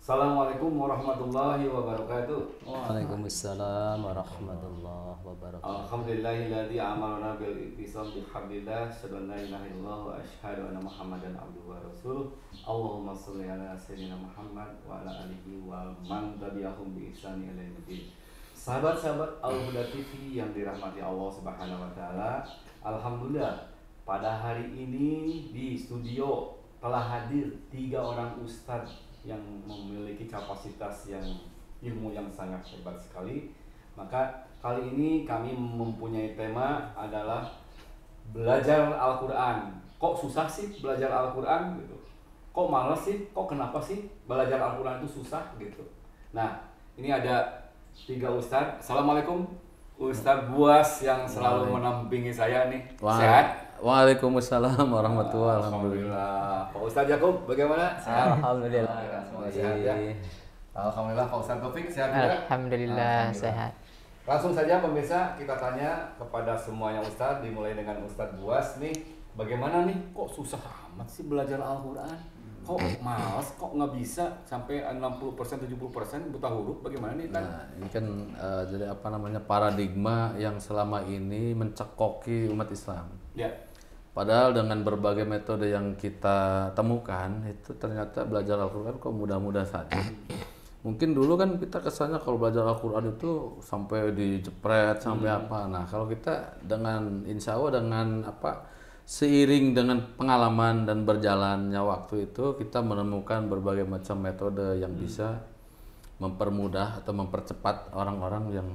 Assalamualaikum warahmatullahi wabarakatuh. Waalaikumsalam warahmatullahi wabarakatuh. Alhamdulillahilladzi amarna bil ittisam bihablillah, asyhadu an la ilaha illallah wa asyhadu anna Muhammadan abduhu wa rasuluh. Allahumma shalli ala sayyidina Muhammad wa ala alihi wa man tabi'ahum bi ihsani ila yaumil. Sahabat-sahabat Al-Huda TV yang dirahmati Allah Subhanahu wa taala, alhamdulillah pada hari ini di studio telah hadir 3 orang ustadz yang memiliki kapasitas yang ilmu yang sangat hebat sekali. Maka kali ini kami mempunyai tema adalah belajar Al-Quran. Kok susah sih belajar Al-Quran gitu? Kok males sih? Kok kenapa sih belajar Al-Quran itu susah gitu? Nah, ini ada 3 ustadz. Assalamualaikum Ustadz Buas yang selalu menampingi saya nih. Sehat? Waalaikumsalam warahmatullahi wabarakatuh. Alhamdulillah. Pak Ustadz Yakub bagaimana? Sehat? Alhamdulillah. Semoga sehat ya. Alhamdulillah. Pak Ustadz Taufik sehat juga? Alhamdulillah sehat. Langsung saja pemirsa kita tanya kepada semuanya Ustadz, dimulai dengan Ustadz Buas nih. Bagaimana nih kok susah amat sih belajar Al-Quran? Kok malas, kok nggak bisa sampai 60%, 70% buta huruf? Bagaimana nih kan? Nah, ini kan jadi apa namanya paradigma yang selama ini mencekoki umat Islam. Ya. Padahal dengan berbagai metode yang kita temukan itu ternyata belajar Al-Quran kok mudah-mudah saja. Mungkin dulu kan kita kesannya kalau belajar Al-Quran itu sampai dijepret sampai apa. Nah kalau kita dengan insya Allah dengan apa seiring dengan pengalaman dan berjalannya waktu itu kita menemukan berbagai macam metode yang bisa mempermudah atau mempercepat orang-orang yang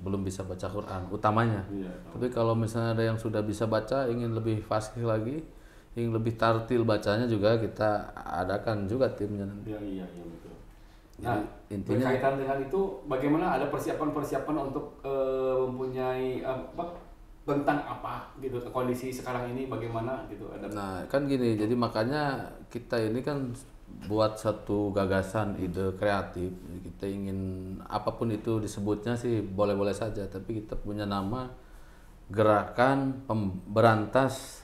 belum bisa baca Quran utamanya. Tapi kalau misalnya ada yang sudah bisa baca, ingin lebih fasih lagi, ingin lebih tartil bacanya juga kita adakan juga timnya. Iya betul. Nah, intinya berkaitan dengan itu, bagaimana ada persiapan untuk mempunyai tentang apa gitu kondisi sekarang ini bagaimana gitu ada. Nah kan gini, jadi makanya kita ini kan buat satu gagasan ide kreatif, kita ingin apapun itu disebutnya sih boleh-boleh saja, tapi kita punya nama Gerakan Pemberantas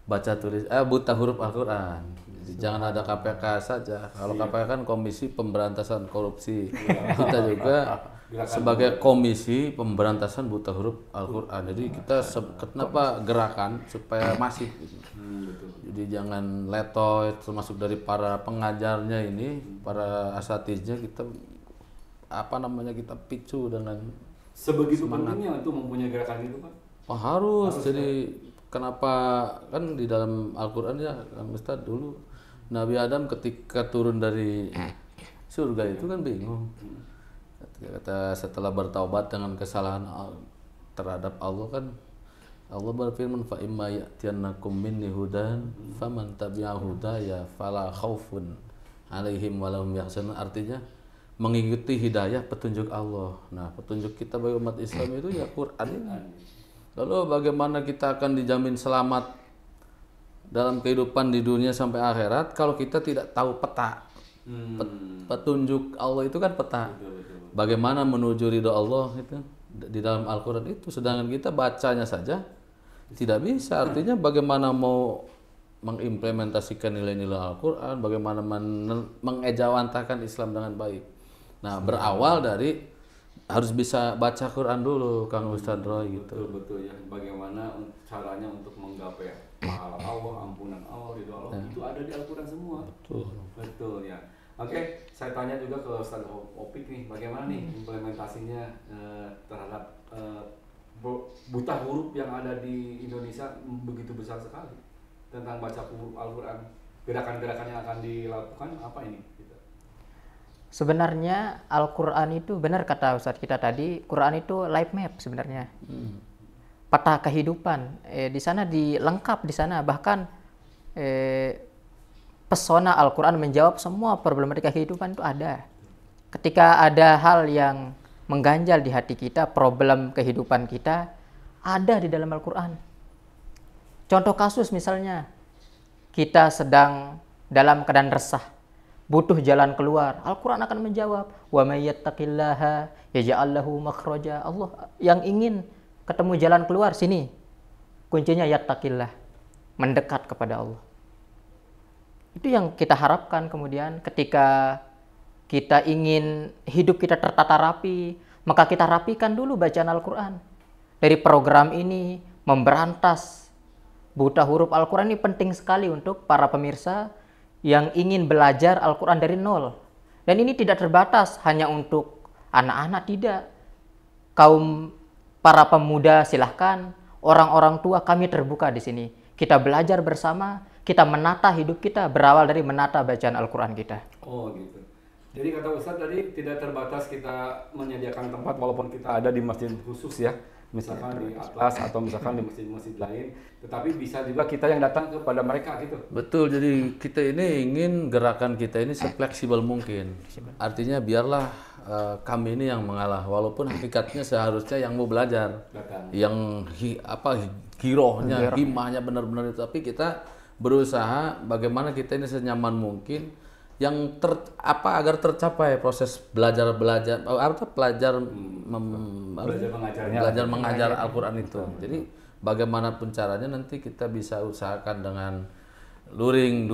Baca Tulis Buta Huruf Al-Quran. Jadi jangan ada KPK saja. Kalau KPK kan Komisi Pemberantasan Korupsi, kita juga sebagai Komisi Pemberantasan Buta Huruf Al-Quran. Jadi kita kenapa gerakan supaya masif gitu. Jadi jangan letoy, termasuk dari para pengajarnya ini, para asatidnya kita kita picu dengan sebegitu pentingnya untuk mempunyai gerakan itu Pak? Harus. Jadi kenapa kan di dalam Al-Quran ya Kang Ustadz dulu Nabi Adam ketika turun dari surga itu kan bingung. Kata setelah bertaubat dengan kesalahan terhadap Allah kan Allah berfirman fa imma ya'tiyannakum minni hudan faman tabi'a hudaya fala khaufun 'alaihim wa lahum yahzanun. Artinya mengikuti hidayah petunjuk Allah. Nah, petunjuk kita bagi umat Islam itu ya Quran ini. Lalu bagaimana kita akan dijamin selamat dalam kehidupan di dunia sampai akhirat kalau kita tidak tahu peta? Petunjuk Allah itu kan peta. Bagaimana menuju ridho Allah itu di dalam Al-Quran itu, sedangkan kita bacanya saja tidak bisa. Artinya bagaimana mau mengimplementasikan nilai-nilai Al-Quran, bagaimana mengejawantakan Islam dengan baik. Nah berawal dari harus bisa baca Quran dulu Kang Ustadz Roy gitu. Betul ya, bagaimana caranya untuk menggapai pahala Allah, ampunan Allah, ridho Allah itu ada di Al-Quran semua. Betul ya. Oke, saya tanya juga ke Ustadz Opik nih, bagaimana nih implementasinya terhadap buta huruf yang ada di Indonesia begitu besar sekali tentang baca huruf Al-Quran. Gerakan-gerakan yang akan dilakukan apa ini? Sebenarnya Al-Quran itu benar kata Ustadz kita tadi, Quran itu life map sebenarnya. Peta kehidupan. Di sana dilengkap di sana, bahkan pesona Al-Quran menjawab semua problematika kehidupan itu ada. Ketika ada hal yang mengganjal di hati kita, problem kehidupan kita ada di dalam Al-Quran. Contoh kasus misalnya, kita sedang dalam keadaan resah, butuh jalan keluar, Al-Quran akan menjawab, wa may yattaqillaha yaj'al lahu makhraja. Allah yang ingin ketemu jalan keluar, sini kuncinya yattaqillah, mendekat kepada Allah. Itu yang kita harapkan kemudian ketika kita ingin hidup kita tertata rapi, maka kita rapikan dulu bacaan Al-Quran. Dari program ini memberantas buta huruf Al-Quran ini penting sekali untuk para pemirsa yang ingin belajar Al-Quran dari nol. Dan ini tidak terbatas hanya untuk anak-anak, tidak. Kaum para pemuda silahkan, orang-orang tua kami terbuka di sini. Kita belajar bersama, kita menata hidup kita berawal dari menata bacaan Al-Quran kita. Oh gitu. Jadi kata Ustadz tadi tidak terbatas kita menyediakan tempat walaupun kita ada di masjid khusus ya, misalkan di Atlas atau misalkan di masjid-masjid lain, tetapi bisa juga kita yang datang kepada mereka gitu. Betul, jadi kita ini ingin gerakan kita ini sefleksibel mungkin. Artinya biarlah kami ini yang mengalah, walaupun hakikatnya seharusnya yang mau belajar, Datang. yang girohnya, himahnya benar-benar itu. Tapi kita berusaha bagaimana kita ini senyaman mungkin, yang agar tercapai proses belajar Belajar mengajarnya. belajar mengajar Al-Quran itu. Jadi bagaimanapun caranya nanti kita bisa usahakan dengan luring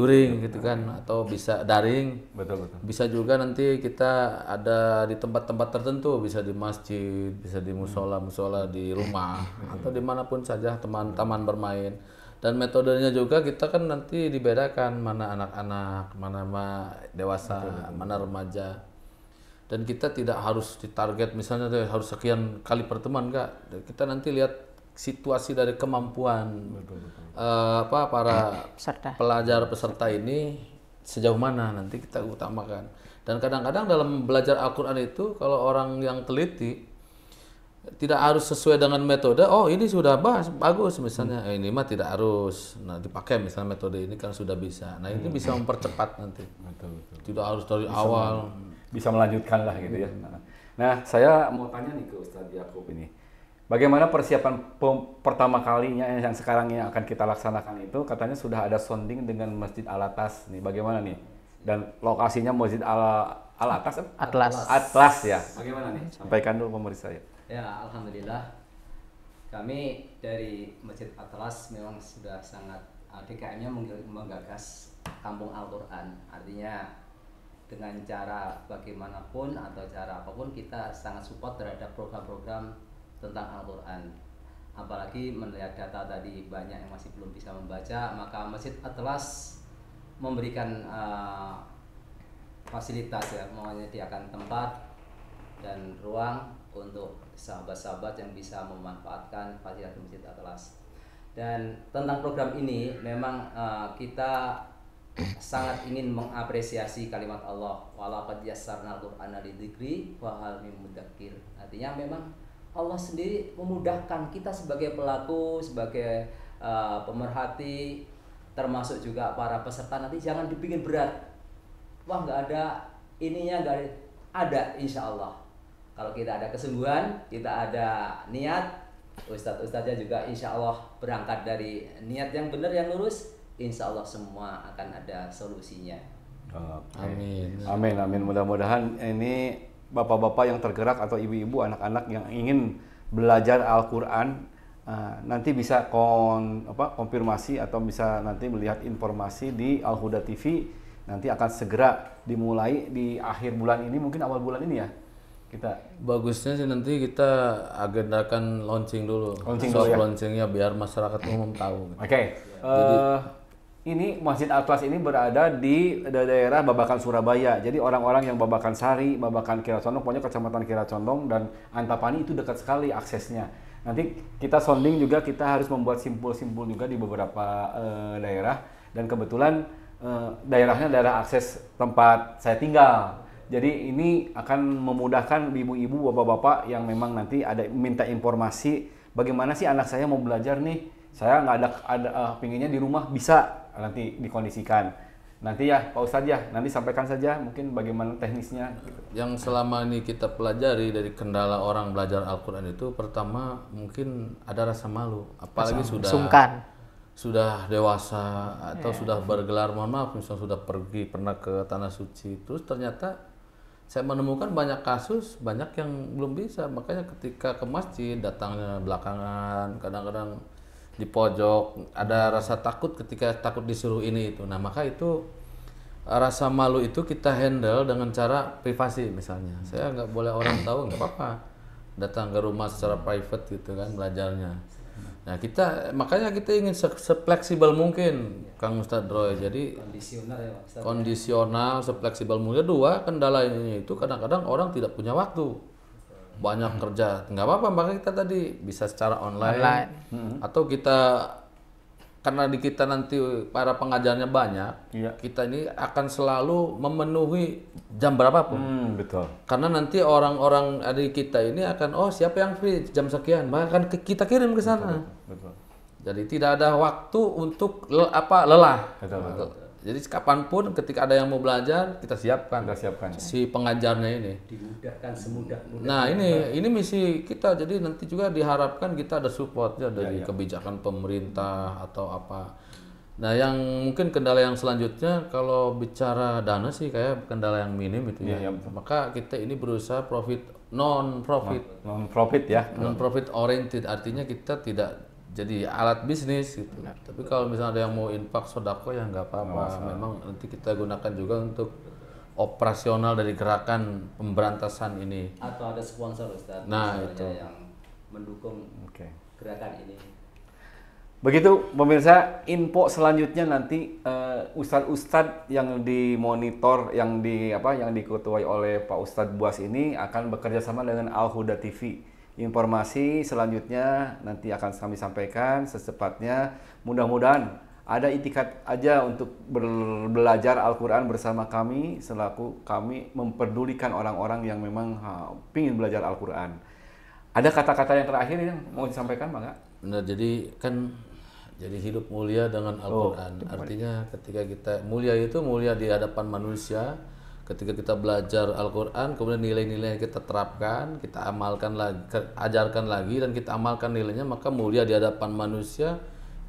gitu kan, atau bisa daring. Betul. Bisa juga nanti kita ada di tempat-tempat tertentu, bisa di masjid, bisa di musola di rumah, atau dimanapun saja teman-teman bermain. Dan metodenya juga kita kan nanti dibedakan mana anak-anak, mana dewasa, mana remaja. Dan kita tidak harus ditarget misalnya harus sekian kali pertemuan, enggak. Kita nanti lihat situasi dari kemampuan para peserta ini sejauh mana nanti kita utamakan. Dan kadang-kadang dalam belajar Al-Quran itu kalau orang yang teliti tidak harus sesuai dengan metode. Oh ini sudah bagus misalnya, ini mah tidak harus. Nah dipakai misalnya metode ini kan sudah bisa. Nah ini bisa mempercepat nanti. Betul. Tidak harus dari awal. Bisa melanjutkan lah gitu ya. Nah saya mau tanya nih ke Ustadz Yakub ini. Bagaimana persiapan pertama kalinya yang sekarang yang akan kita laksanakan itu? Katanya sudah ada sounding dengan Masjid Al-Atas nih. Bagaimana nih? Dan lokasinya Masjid Al-Atas? Atlas ya. Bagaimana nih? Sampaikan dulu pemirsa ya. Ya, alhamdulillah kami dari Masjid Atlas memang sudah sangat DKM-nya menggagas Kampung Al-Quran. Artinya dengan cara bagaimanapun atau cara apapun kita sangat support terhadap program-program tentang Al-Quran. Apalagi melihat data tadi banyak yang masih belum bisa membaca, maka Masjid Atlas memberikan fasilitas ya, menyediakan tempat dan ruang untuk sahabat-sahabat yang bisa memanfaatkan fasilitas Masjid Atlas. Dan tentang program ini memang kita sangat ingin mengapresiasi kalimat Allah, walaqad yassarnal Qur'ana lidzikri wa hal mim mudzakir. Artinya memang Allah sendiri memudahkan kita sebagai pelaku, sebagai pemerhati, termasuk juga para peserta nanti jangan dibikin berat. Wah nggak ada ininya, nggak ada insya Allah. Kalau kita ada kesungguhan, kita ada niat, ustadz-ustadznya juga insya Allah berangkat dari niat yang benar, yang lurus, insya Allah semua akan ada solusinya. Amin. Amin. Mudah-mudahan ini bapak-bapak yang tergerak atau ibu-ibu, anak-anak yang ingin belajar Al-Quran nanti bisa konfirmasi atau bisa nanti melihat informasi di Al-Huda TV. Nanti akan segera dimulai di akhir bulan ini, mungkin awal bulan ini ya. Bagusnya sih nanti kita agendakan launching dulu. Launchingnya biar masyarakat umum tahu. Oke. Ini Masjid Atlas ini berada di daerah Babakan Surabaya. Jadi orang-orang yang Babakan Sari, Babakan Kiracondong, pokoknya Kecamatan Kiracondong dan Antapani itu dekat sekali aksesnya. Nanti kita sounding juga, kita harus membuat simpul-simpul juga di beberapa daerah. Dan kebetulan daerahnya daerah akses tempat saya tinggal. Jadi ini akan memudahkan ibu-ibu, bapak-bapak yang memang nanti ada minta informasi bagaimana sih anak saya mau belajar nih. Saya nggak ada pinginnya di rumah, bisa nanti dikondisikan. Nanti ya Pak Ustadz ya, nanti sampaikan saja mungkin bagaimana teknisnya. Yang selama ini kita pelajari dari kendala orang belajar Al-Quran itu, pertama mungkin ada rasa malu, apalagi sudah dewasa atau sudah bergelar, mohon maaf misalnya sudah pernah ke Tanah Suci, terus ternyata saya menemukan banyak kasus, banyak yang belum bisa. Makanya ketika ke masjid datangnya belakangan, kadang-kadang di pojok, ada rasa takut ketika takut disuruh ini itu. Nah maka itu rasa malu itu kita handle dengan cara privasi misalnya. Saya nggak boleh orang tahu, nggak apa-apa. Datang ke rumah secara private gitu kan belajarnya. Nah makanya kita ingin se-fleksibel mungkin, Kang Ustadz Roy. Jadi Kondisional ya Pak Ustadz. kondisional, se-fleksibel mungkin. Dua, kendalanya itu kadang-kadang orang tidak punya waktu. Banyak kerja, nggak apa-apa, maka kita tadi bisa secara online. Atau kita, karena di kita nanti para pengajarnya banyak, kita ini akan selalu memenuhi jam berapapun. Betul. Karena nanti orang-orang dari kita ini akan, oh siapa yang free jam sekian, maka akan kita kirim ke sana. Betul. Jadi tidak ada waktu untuk lelah. Betul. Jadi kapanpun ketika ada yang mau belajar, kita siapkan. Si pengajarnya ini. Dimudahkan semudah-mudahnya. Nah ini misi kita. Jadi nanti juga diharapkan kita ada supportnya dari kebijakan pemerintah atau apa. Nah yang mungkin kendala yang selanjutnya kalau bicara dana sih kayak kendala yang minim itu ya. Maka kita ini berusaha non-profit ya. Non-profit oriented, artinya kita tidak jadi alat bisnis gitu. Tapi kalau misalnya ada yang mau infak sodako ya nggak apa-apa. Memang nanti kita gunakan juga untuk operasional dari gerakan pemberantasan ini. Atau ada sponsor Ustaz. Nah itu yang mendukung gerakan ini. Begitu pemirsa, info selanjutnya nanti ustadz-ustadz yang dimonitor, yang diketuai oleh Pak Ustadz Buas ini akan bekerja sama dengan Al Huda TV. Informasi selanjutnya nanti akan kami sampaikan secepatnya. Mudah-mudahan ada itikat aja untuk belajar Al-Quran bersama kami, selaku kami memperdulikan orang-orang yang memang ingin belajar Al-Quran. Ada kata-kata yang terakhir yang mau disampaikan, Bang? Benar, jadi hidup mulia dengan Al-Quran. Artinya ketika kita mulia itu mulia di hadapan manusia. Ketika kita belajar Al-Quran, kemudian nilai-nilai yang kita terapkan, kita amalkan lagi, ajarkan lagi, dan kita amalkan nilainya, maka mulia di hadapan manusia,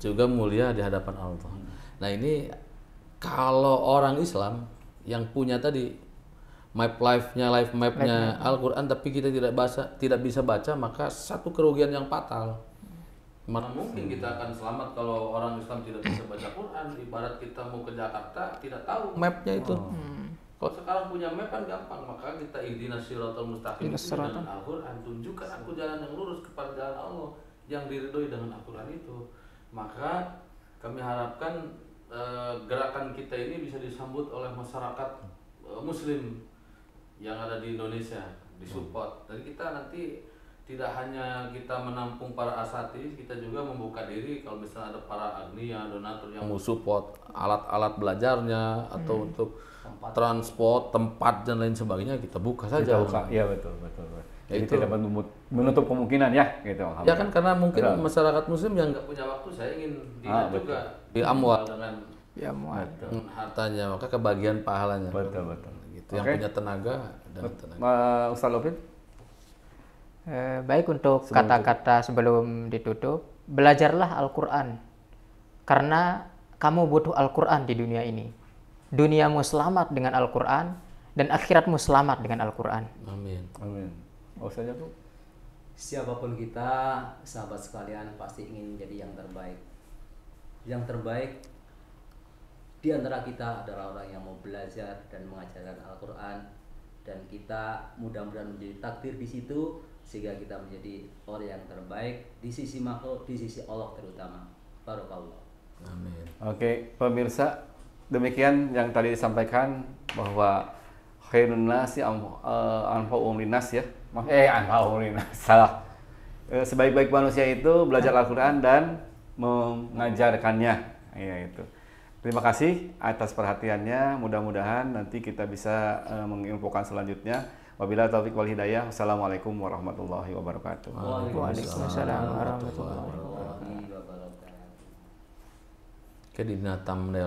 juga mulia di hadapan Allah. Nah ini kalau orang Islam yang punya tadi life mapnya Al-Quran, tapi kita tidak bisa baca, maka satu kerugian yang fatal. Mana mungkin kita akan selamat kalau orang Islam tidak bisa baca Quran? Ibarat kita mau ke Jakarta, tidak tahu mapnya itu. Kalau sekarang punya map kan gampang, maka kita ihdinas siratal mustaqim dengan Al-Quran, tunjukkan aku jalan yang lurus kepada jalan Allah yang diridhoi dengan Al-Quran itu. Maka kami harapkan gerakan kita ini bisa disambut oleh masyarakat Muslim yang ada di Indonesia, disupport. Jadi kita nanti tidak hanya kita menampung para asatidz, kita juga membuka diri kalau misalnya ada para agnia, donatur yang mau support alat-alat belajarnya atau untuk transport, tempat dan lain sebagainya, kita buka saja. Kita buka, ya betul. Jadi tidak menutup kemungkinan ya, gitu. Ya kan karena mungkin masyarakat Muslim yang nggak punya waktu, saya ingin dilihat juga di amwal dengan hartanya, maka kebagian pahalanya. Betul. Gitu. Yang punya tenaga dan tenaga. Ustaz Lopin? Baik, untuk kata-kata sebelum ditutup, belajarlah Al-Quran karena kamu butuh Al-Quran di dunia ini. Duniamu selamat dengan Al-Quran dan akhiratmu selamat dengan Al-Quran. Amin. Ustaznya tuh, siapapun kita, sahabat sekalian, pasti ingin menjadi yang terbaik. Yang terbaik di antara kita adalah orang yang mau belajar dan mengajarkan Al-Quran, dan kita mudah-mudahan menjadi takdir di situ sehingga kita menjadi orang yang terbaik di sisi makhluk, di sisi Allah terutama. Barakallah. Amin. Oke, pemirsa, demikian yang tadi disampaikan bahwa khairun nasi anfa'uhum linnas ya. Anfa'uhum linnas. Salah. Sebaik-baik manusia itu belajar Al-Qur'an dan mengajarkannya. Ya itu. Terima kasih atas perhatiannya. Mudah-mudahan nanti kita bisa menginfokan selanjutnya. Wabillahi taufiq wal hidayah. Wassalamualaikum warahmatullahi wabarakatuh. Waalaikumsalam warahmatullahi wabarakatuh. Wabarakatuh. Kayak di thumbnail